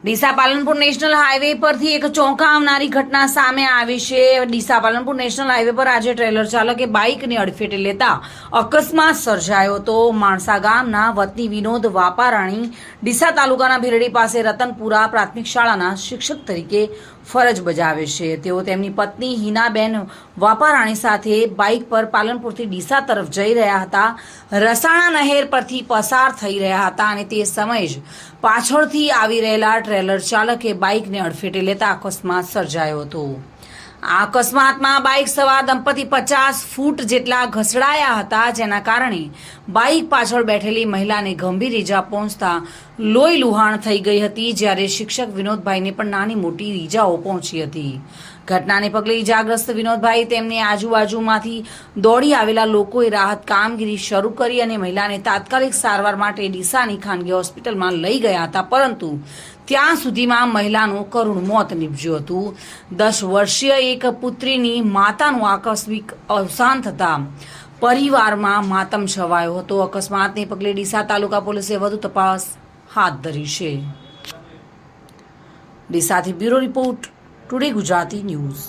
Deesa Palanpur national highway પરથી એક ચોંકાવનારી ઘટના સામે આવી છે। ડીસા પાલનપુર નેશનલ હાઈવે પર આજે ટ્રેલર ચાલકે બાઇકને અડફેટે લેતા અકસ્માત સર્જાયો હતો। માણસા ગામના વતની વિનોદ વાપારાણી ડીસા તાલુકાના ભીરડી પાસે રતનપુરા પ્રાથમિક શાળાના શિક્ષક તરીકે ફરજ બજાવે છે। તેઓ તેમની પત્ની હિનાબેન વાપારાણી સાથે બાઇક પર પાલનપુરથી ડીસા તરફ જઈ રહ્યા હતા। રસાણા નહેર પરથી પસાર થઈ રહ્યા હતા અને તે સમયે જ પાછળથી આવી રહેલા ટ્રેલર ચાલકે બાઇકને અડફેટે લેતા અકસ્માત સર્જાયો હતો। આ અકસ્માતમાં બાઇક સવાર દંપતી 50 ફૂટ જેટલા ઘસડાયા હતા, જેના કારણે બાઇક પાછળ બેઠેલી મહિલાને ગંભીર ઈજા પહોંચતા લોહી લુહાણ થઈ ગઈ હતી, જ્યારે શિક્ષક વિનોદભાઈને પણ નાની મોટી ઈજાઓ પહોંચી હતી। ઘટનાને પગલે ઈજાગ્રસ્ત વિનોદભાઈ તેમની આજુબાજુમાંથી દોડી આવેલા લોકોએ રાહત કામગીરી શરૂ કરી અને મહિલાને તાત્કાલિક સારવાર માટે ડીસાની ખાનગી હોસ્પિટલમાં લઈ ગયા હતા, પરંતુ ત્યાં સુધીમાં મહિલાનું કરુણ મોત નીપજ્યું હતું। 10 વર્ષીય એક પુત્રીની માતાનું આકસ્મિક અવસાન થતાં પરિવારમાં માતમ છવાયો હતો। અકસ્માતને પગલે ડીસા તાલુકા પોલીસે વધુ તપાસ હાથ ધરી છે। ડીસાથી bureau report, today Gujarati news.